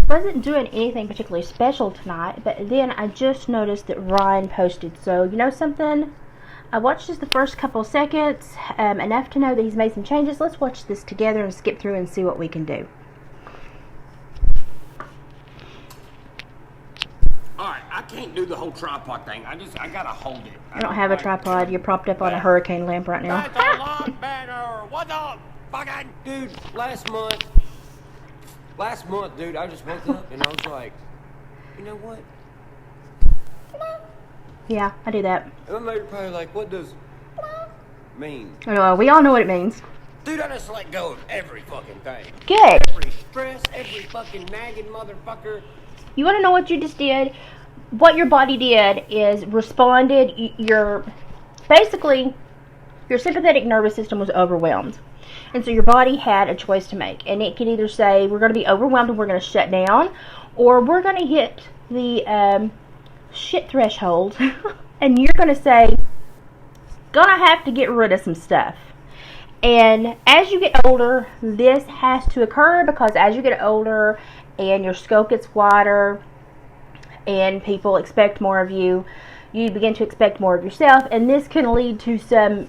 wasn't doing anything particularly special tonight, but then I just noticed that Ryan posted. So, you know something? I watched just the first couple seconds, enough to know that he's made some changes. Let's watch this together and skip through and see what we can do. Alright, I can't do the whole tripod thing. I gotta hold it. I don't have a tripod. You're propped up on a hurricane lamp right now. That's a lot better. What the fucking dude? Last month, dude, I just woke up and I was like, you know what? Yeah, I do that. And my mate probably like, what does mean? We all know what it means. Dude, I just let go of every fucking thing. Good. Every stress, every fucking nagging motherfucker. You want to know what you just did? What your body did is responded. Your sympathetic nervous system was overwhelmed. And so your body had a choice to make. And it could either say, we're going to be overwhelmed and we're going to shut down, or we're going to hit the shit threshold and you're going to say, gonna have to get rid of some stuff. And as you get older, this has to occur, because as you get older and your scope gets wider and people expect more of you, you begin to expect more of yourself, and this can lead to some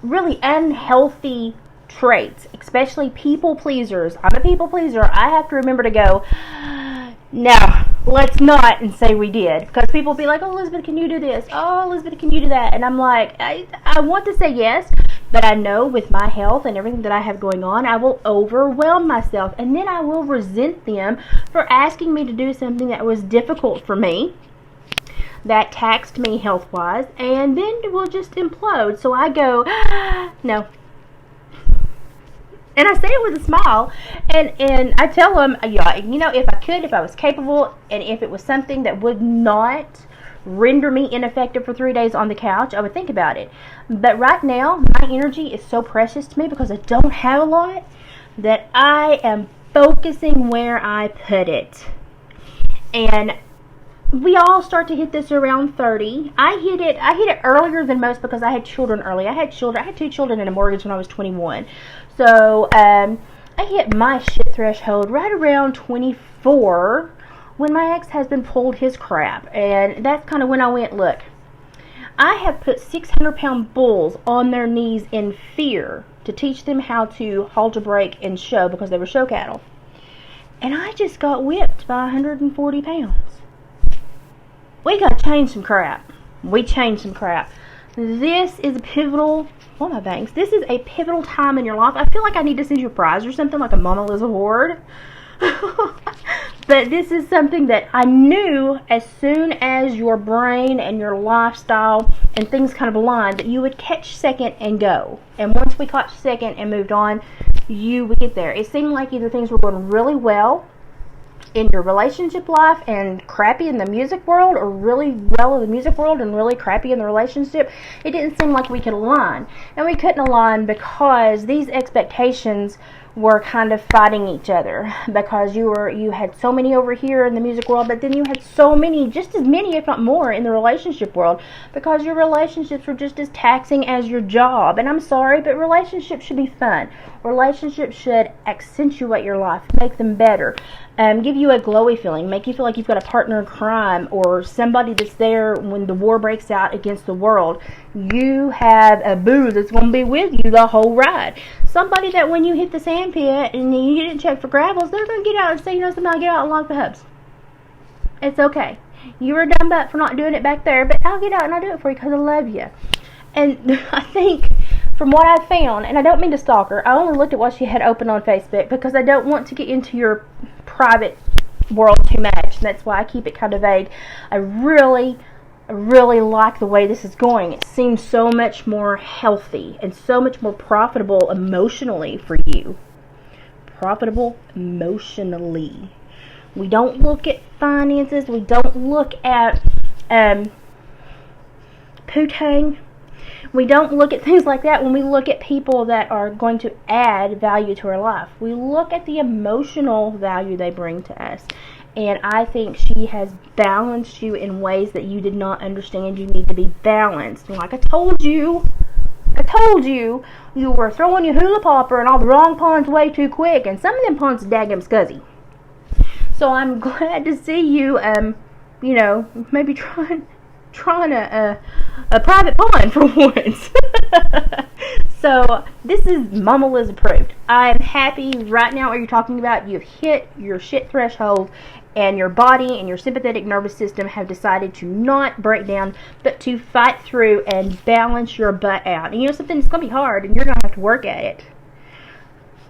really unhealthy traits, especially people pleasers. I'm a people pleaser. I have to remember to go, no, let's not, and say we did, because people will be like, oh, Elizabeth, can you do this? Oh, Elizabeth, can you do that? And I'm like, I want to say yes, but I know with my health and everything that I have going on, I will overwhelm myself, and then I will resent them for asking me to do something that was difficult for me, that taxed me health-wise, and then it will just implode. So I go, no. And I say it with a smile, and I tell them, yeah, you know, if I was capable, and if it was something that would not render me ineffective for 3 days on the couch, I would think about it. But right now, my energy is so precious to me because I don't have a lot, that I am focusing where I put it. And we all start to hit this around 30. I hit it earlier than most because I had children early. I had 2 children and a mortgage when I was 21. So, I hit my shit threshold right around 24 when my ex-husband pulled his crap. And that's kind of when I went, look, I have put 600-pound bulls on their knees in fear to teach them how to halter break and show, because they were show cattle. And I just got whipped by 140 pounds. We got to change some crap. We changed some crap. This is a pivotal... What my bangs? This is a pivotal time in your life. I feel like I need to send you a prize or something, like a MommaLiz Award. But this is something that I knew as soon as your brain and your lifestyle and things kind of aligned, that you would catch second and go. And once we caught second and moved on, you would get there. It seemed like either things were going really well in your relationship life and crappy in the music world, or really well in the music world and really crappy in the relationship. It didn't seem like we could align, and we couldn't align because these expectations were kind of fighting each other, because you had so many over here in the music world, but then you had so many, just as many if not more, in the relationship world, because your relationships were just as taxing as your job. And I'm sorry, but relationships should be fun. Relationships should accentuate your life, make them better, give you a glowy feeling, make you feel like you've got a partner in crime, or somebody that's there when the war breaks out against the world. You have a boo that's going to be with you the whole ride. Somebody that when you hit the sand pit and you didn't check for gravels, they're going to get out and say, you know something, I'll get out and lock the hubs. It's okay. You were a dumb butt for not doing it back there, but I'll get out and I'll do it for you because I love you. And I think from what I found, and I don't mean to stalk her, I only looked at what she had open on Facebook because I don't want to get into your private world too much. And that's why I keep it kind of vague. I really like the way this is going. It seems so much more healthy and so much more profitable emotionally for you. Profitable emotionally. We don't look at finances. We don't look at poo-tang. We don't look at things like that when we look at people that are going to add value to our life. We look at the emotional value they bring to us. And I think she has balanced you in ways that you did not understand you need to be balanced. And like I told you, you were throwing your hula popper and all the wrong ponds way too quick. And some of them ponds are daggum scuzzy. So I'm glad to see you, maybe trying a private pond for once. So this is MommaLiz approved. I'm happy right now what you're talking about. You've hit your shit threshold, and your body and your sympathetic nervous system have decided to not break down, but to fight through and balance your butt out. And something, it's going to be hard, and you're going to have to work at it.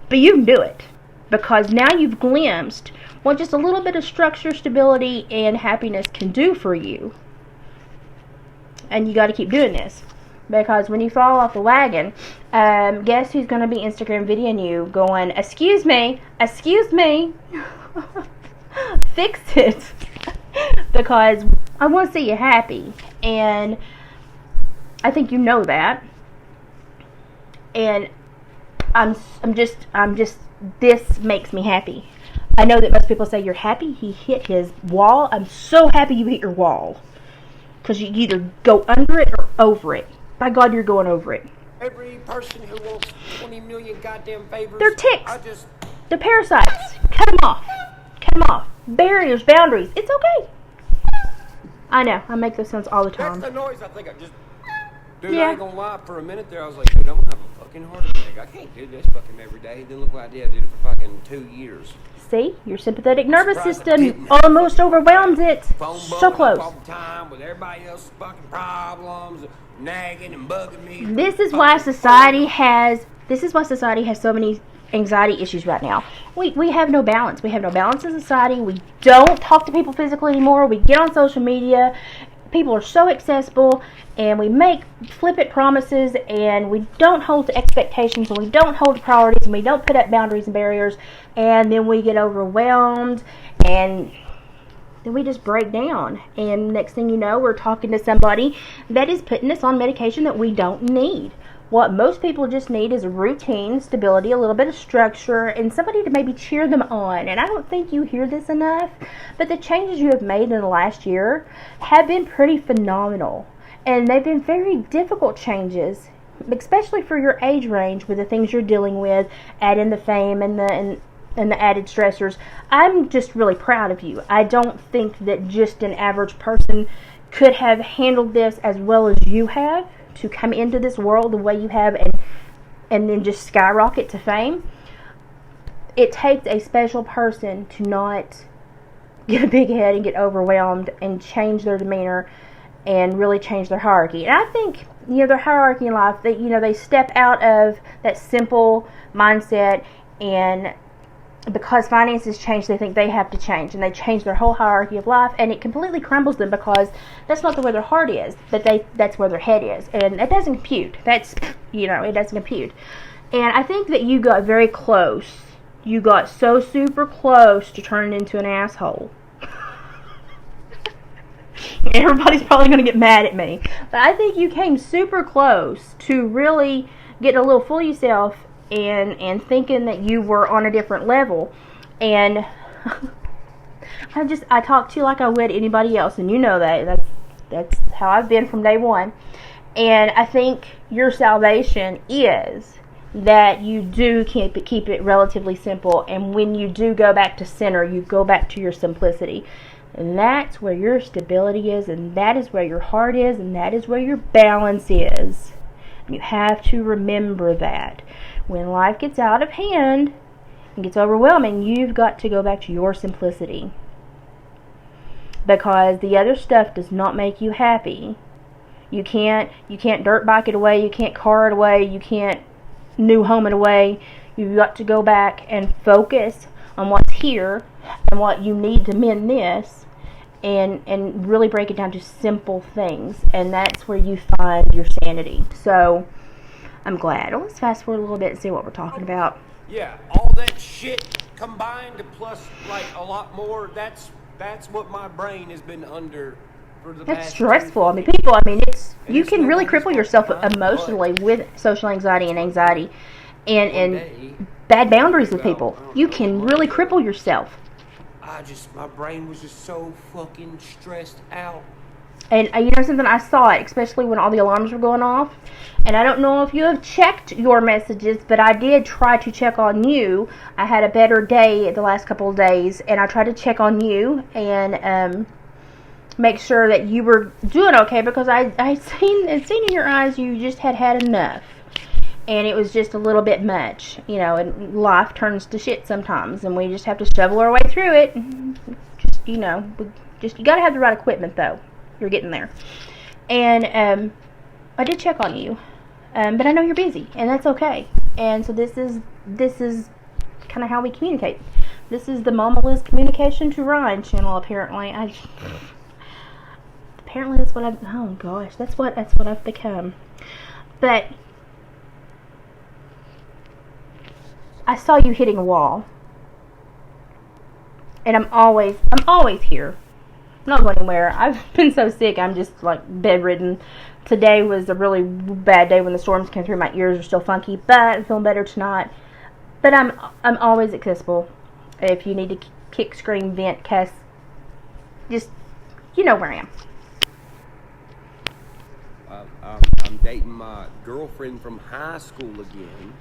But you can do it, because now you've glimpsed what just a little bit of structure, stability, and happiness can do for you. And you got to keep doing this. Because when you fall off the wagon, guess who's going to be Instagram videoing you going, excuse me, fix it. Because I want to see you happy. And I think you know that. And I'm just, this makes me happy. I know that most people say, you're happy he hit his wall. I'm so happy you hit your wall. Because you either go under it or over it. By God, you're going over it. Every person who wants 20 million goddamn favors. They're ticks. They're parasites. Cut them off. Barriers, boundaries. It's okay. I know. I make those sounds all the time. That's the noise I think I just... Dude, Yeah. I ain't gonna lie. For a minute there, I was like, dude, I'm gonna have a fucking heart attack. I can't do this fucking every day. Then look what I did. I did it for fucking 2 years. See? Your sympathetic nervous system almost overwhelms it. So close. All the time with everybody else's fucking problems, nagging and bugging me. This is why society has so many anxiety issues right now. We have no balance. We have no balance in society. We don't talk to people physically anymore. We get on social media. People are so accessible, and we make flippant promises, and we don't hold to expectations, and we don't hold to priorities, and we don't put up boundaries and barriers, and then we get overwhelmed, and then we just break down. And next thing you know, we're talking to somebody that is putting us on medication that we don't need. What most people just need is a routine, stability, a little bit of structure, and somebody to maybe cheer them on. And I don't think you hear this enough, but the changes you have made in the last year have been pretty phenomenal. And they've been very difficult changes, especially for your age range with the things you're dealing with, add in the fame and the added stressors. I'm just really proud of you. I don't think that just an average person could have handled this as well as you have, to come into this world the way you have and then just skyrocket to fame. It takes a special person to not get a big head and get overwhelmed and change their demeanor and really change their hierarchy. And I think, their hierarchy in life, they step out of that simple mindset, and because finances change, they think they have to change, and they change their whole hierarchy of life, and it completely crumbles them, because that's not the way their heart is, but that's where their head is, and it doesn't compute. It doesn't compute. And I think that you got very close. You got so super close to turning into an asshole. Everybody's probably going to get mad at me, but I think you came super close to really getting a little full of yourself and thinking that you were on a different level. And I talk to you like I would anybody else, and you know that's how I've been from day one. And I think your salvation is that you do keep it relatively simple, and when you do go back to center, you go back to your simplicity. And that's where your stability is, and that is where your heart is, and that is where your balance is. You have to remember that. When life gets out of hand and gets overwhelming, you've got to go back to your simplicity. Because the other stuff does not make you happy. You can't dirt bike it away, you can't car it away, you can't new home it away. You've got to go back and focus on what's here and what you need to mend this, and really break it down to simple things. And that's where you find your sanity. So I'm glad. Let's fast forward a little bit and see what we're talking about. Yeah, all that shit combined plus like a lot more. That's what my brain has been under for the past. That's stressful. It's you can really cripple yourself emotionally with social anxiety and anxiety, and bad boundaries with people. You can really cripple yourself. My brain was just so fucking stressed out. And you know something, I saw it, especially when all the alarms were going off. And I don't know if you have checked your messages, but I did try to check on you. I had a better day the last couple of days, and I tried to check on you and make sure that you were doing okay, because I seen in your eyes you just had enough. And it was just a little bit much, you know, and life turns to shit sometimes, and we just have to shovel our way through it. Just, you know, you gotta have the right equipment, though. You're getting there. And I did check on you, but I know you're busy, and that's okay. And so this is kind of how we communicate. This is the MommaLiz Communication to Ryan channel. Apparently, apparently that's what oh gosh, that's what I've become. But I saw you hitting a wall, and I'm always here. I'm not going anywhere. I've been so sick, I'm just like bedridden. Today was a really bad day when the storms came through. My ears are still funky, but I'm feeling better tonight. But I'm always accessible. If you need to kick, scream, vent, cuss, just, you know where I am. I'm dating my girlfriend from high school again.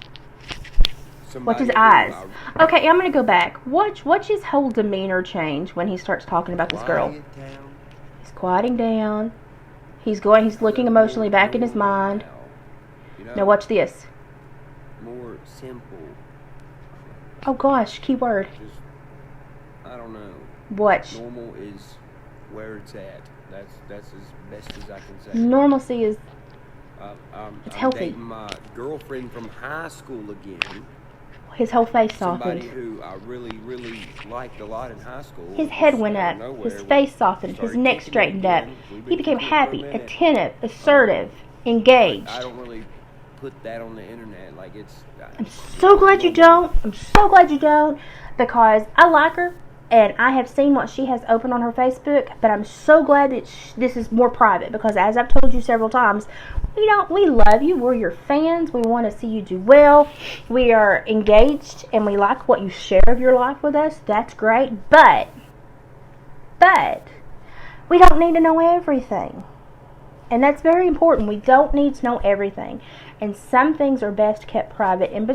Watch his eyes. Okay, I'm going to go back. Watch his whole demeanor change when he starts talking about this girl. He's quieting down. He's looking emotionally back in his mind. Now watch this. More simple. Oh gosh, key word. Just, I don't know. Watch. Normal is where it's at. That's as best as I can say. Normalcy is it's healthy. Dating my girlfriend from high school again. His whole face softened. Somebody who I really, really liked a lot in high school. His head went up. His face softened. His neck straightened up. He became happy, attentive, assertive, engaged. I don't really put that on the internet. Like, it's... I'm so glad you don't. I'm so glad you don't. Because I like her, and I have seen what she has opened on her Facebook, but I'm so glad that this is more private, because as I've told you several times, we love you. We're your fans. We want to see you do well. We are engaged, and we like what you share of your life with us. That's great, but we don't need to know everything. And that's very important. We don't need to know everything. And some things are best kept private, and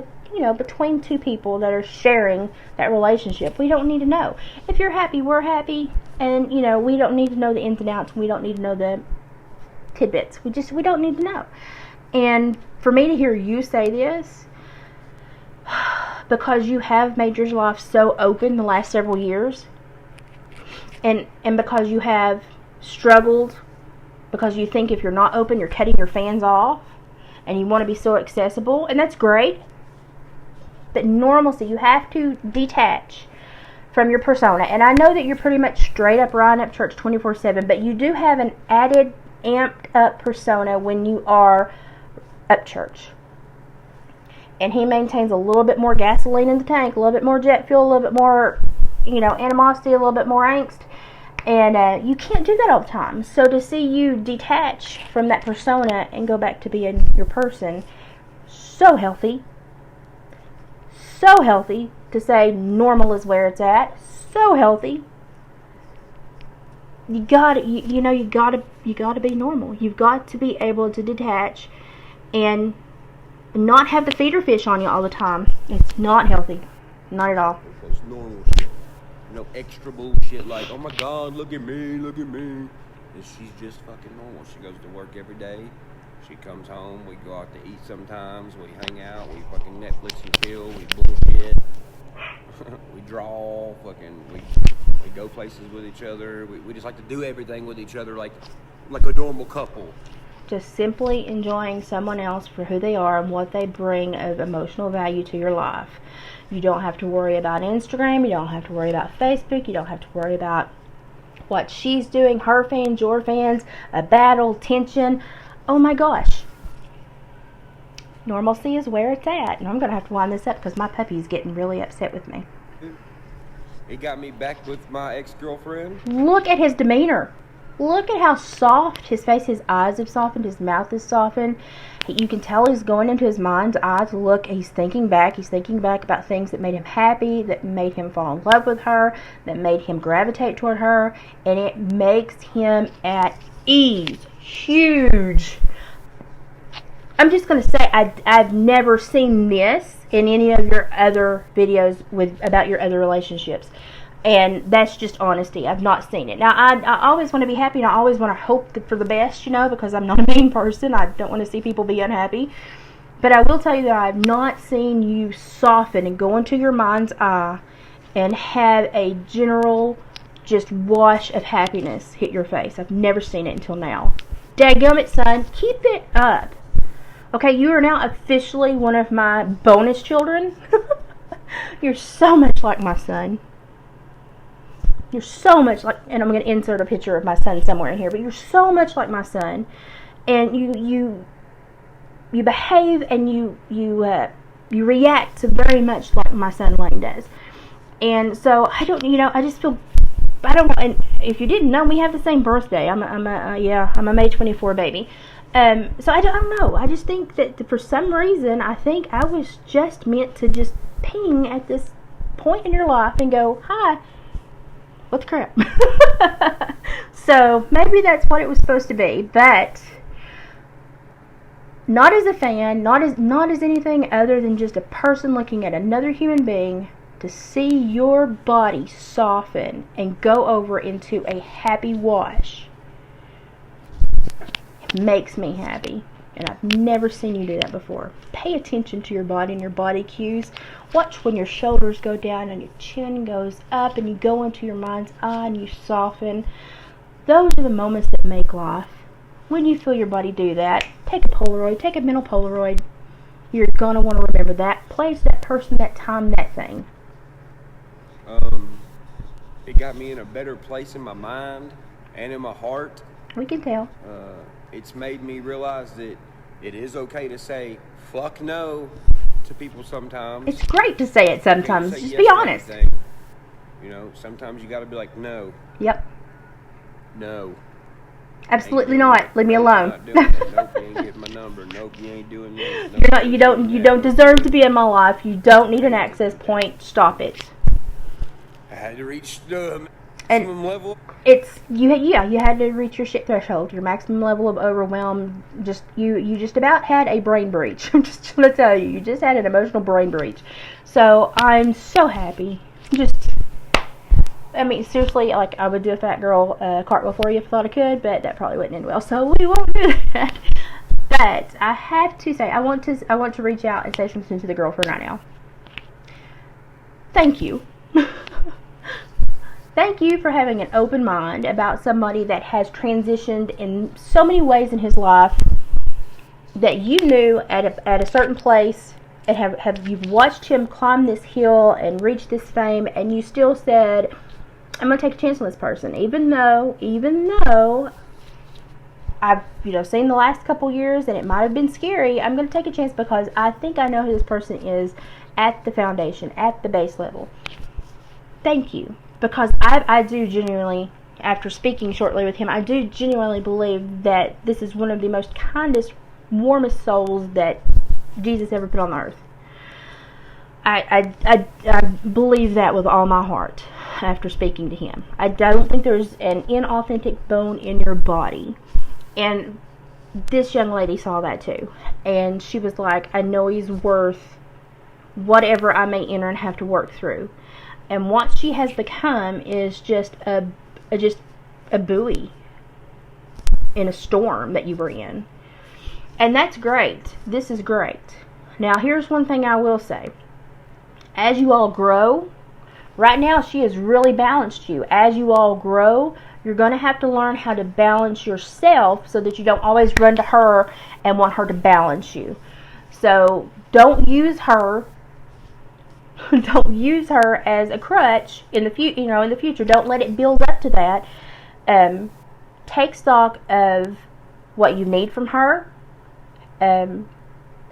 between two people that are sharing that relationship, we don't need to know. If you're happy, we're happy, and we don't need to know the ins and outs. We don't need to know the tidbits. We don't need to know. And for me to hear you say this, because you have made your life so open the last several years, and because you have struggled, because you think if you're not open, you're cutting your fans off, and you want to be so accessible, and that's great. But normalcy, you have to detach from your persona. And I know that you're pretty much straight up Ryan Upchurch 24/7, but you do have an added, amped up persona when you are Upchurch. And he maintains a little bit more gasoline in the tank, a little bit more jet fuel, a little bit more, animosity, a little bit more angst. And you can't do that all the time. So to see you detach from that persona and go back to being your person, so healthy. So healthy to say normal is where it's at. So healthy. You gotta be normal. You've got to be able to detach and not have the feeder fish on you all the time. It's not healthy. Not at all. It's normal shit. No extra bullshit like, oh my God, look at me. And she's just fucking normal. She goes to work every day. She comes home. We go out to eat sometimes. We hang out. We fucking Netflix and chill. We bullshit. We draw. We go places with each other. We just like to do everything with each other like a normal couple. Just simply enjoying someone else for who they are and what they bring of emotional value to your life. You don't have to worry about Instagram. You don't have to worry about Facebook. You don't have to worry about what she's doing, her fans, your fans, a battle, tension. Oh my gosh. Normalcy is where it's at. And I'm going to have to wind this up because my puppy's getting really upset with me. It got me back with my ex-girlfriend. Look at his demeanor. Look at how soft his face, his eyes have softened, his mouth is softened. You can tell he's going into his mind's eye to look. He's thinking back about things that made him happy, that made him fall in love with her, that made him gravitate toward her, and it makes him at ease. Huge. I'm just going to say I've never seen this in any of your other videos about your other relationships. And that's just honesty. I've not seen it. Now, I always want to be happy, and I always want to hope for the best, because I'm not a mean person. I don't want to see people be unhappy. But I will tell you that I've not seen you soften and go into your mind's eye and have a general just wash of happiness hit your face. I've never seen it until now. Dadgummit, son, keep it up. Okay, you are now officially one of my bonus children. You're so much like my son. You're so much like, and I'm going to insert a picture of my son somewhere in here, but you're so much like my son, and you behave and you react to very much like my son Lane does. And so I just feel, I don't know, and if you didn't know, we have the same birthday. I'm a May 24 baby. So I don't know. I just think that for some reason, I think I was just meant to just ping at this point in your life and go, hi. What the crap? So maybe that's what it was supposed to be, but not as a fan, not as anything other than just a person looking at another human being, to see your body soften and go over into a happy wash. It makes me happy. And I've never seen you do that before. Pay attention to your body and your body cues. Watch when your shoulders go down and your chin goes up and you go into your mind's eye and you soften. Those are the moments that make life. When you feel your body do that, take a Polaroid, take a mental Polaroid. You're going to want to remember that place, that person, that time, that thing. It got me in a better place in my mind and in my heart. We can tell. It's made me realize that it is okay to say fuck no to people sometimes. It's great to say it sometimes. Just yes be honest. Sometimes you got to be like, no. Yep. No. Absolutely not. Leave me alone. Nope, you ain't getting my number. Nope, you ain't doing this. Nope, You don't deserve to be in my life. You don't need an access point. Stop it. I had to reach the maximum level. You had to reach your shit threshold, your maximum level of overwhelm. You just about had a brain breach. I'm just gonna tell you just had an emotional brain breach. So I'm so happy. Seriously, like, I would do a fat girl cartwheel for you if I thought I could, but that probably wouldn't end well, so we won't do that. But I have to say, I want to reach out and say something to the girlfriend right now. Thank you. Thank you for having an open mind about somebody that has transitioned in so many ways in his life, that you knew at a certain place, and you've watched him climb this hill and reach this fame, and you still said, I'm going to take a chance on this person, even though I've seen the last couple years and it might have been scary. I'm going to take a chance because I think I know who this person is at the foundation, at the base level. Thank you. Because I do genuinely, after speaking shortly with him, I do genuinely believe that this is one of the most kindest, warmest souls that Jesus ever put on the earth. I believe that with all my heart after speaking to him. I don't think there's an inauthentic bone in your body. And this young lady saw that too. And she was like, I know he's worth whatever I may enter and have to work through. And what she has become is just a buoy in a storm that you were in. And that's great. This is great. Now, here's one thing I will say. As you all grow, right now she has really balanced you. As you all grow, you're going to have to learn how to balance yourself so that you don't always run to her and want her to balance you. So don't use her. Don't use her as a crutch in the future. Don't let it build up to that. Take stock of what you need from her,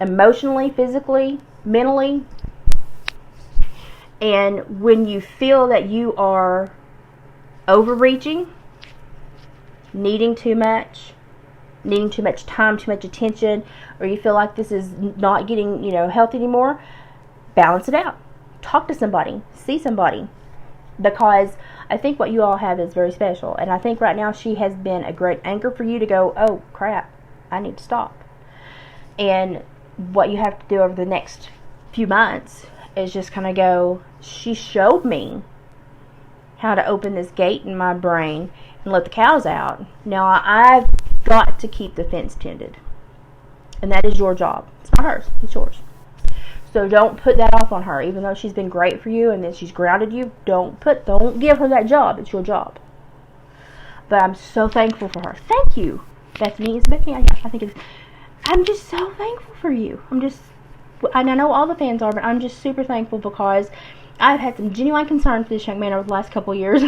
emotionally, physically, mentally. And when you feel that you are overreaching, needing too much time, too much attention, or you feel like this is not getting, healthy anymore, balance it out. Talk to somebody. See somebody. Because I think what you all have is very special. And I think right now she has been a great anchor for you to go, oh, crap, I need to stop. And what you have to do over the next few months is just kind of go, she showed me how to open this gate in my brain and let the cows out. Now I've got to keep the fence tended. And that is your job. It's not hers. It's yours. So don't put that off on her. Even though she's been great for you and then she's grounded you, don't give her that job. It's your job. But I'm so thankful for her. Thank you, Bethany. It's Bethany. I think it's. I'm just so thankful for you. And I know all the fans are, but I'm just super thankful because I've had some genuine concern for this young man over the last couple of years.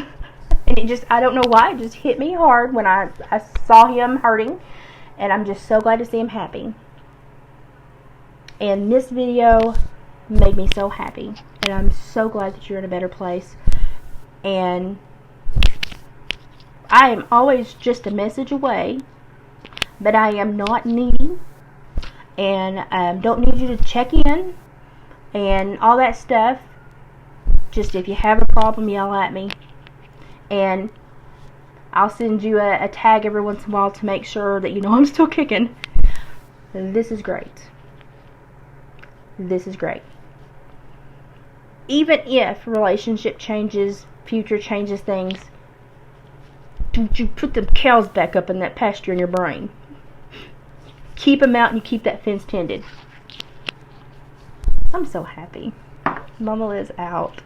And I don't know why, it just hit me hard when I saw him hurting. And I'm just so glad to see him happy. And this video made me so happy. And I'm so glad that you're in a better place. And I am always just a message away. But I am not needy. And don't need you to check in. And all that stuff. Just if you have a problem, yell at me. And I'll send you a tag every once in a while to make sure that you know I'm still kicking. This is great. This is great. Even if relationship changes, future changes things, don't you put the cows back up in that pasture in your brain. Keep them out and you keep that fence tended. I'm so happy. MommaLiz out.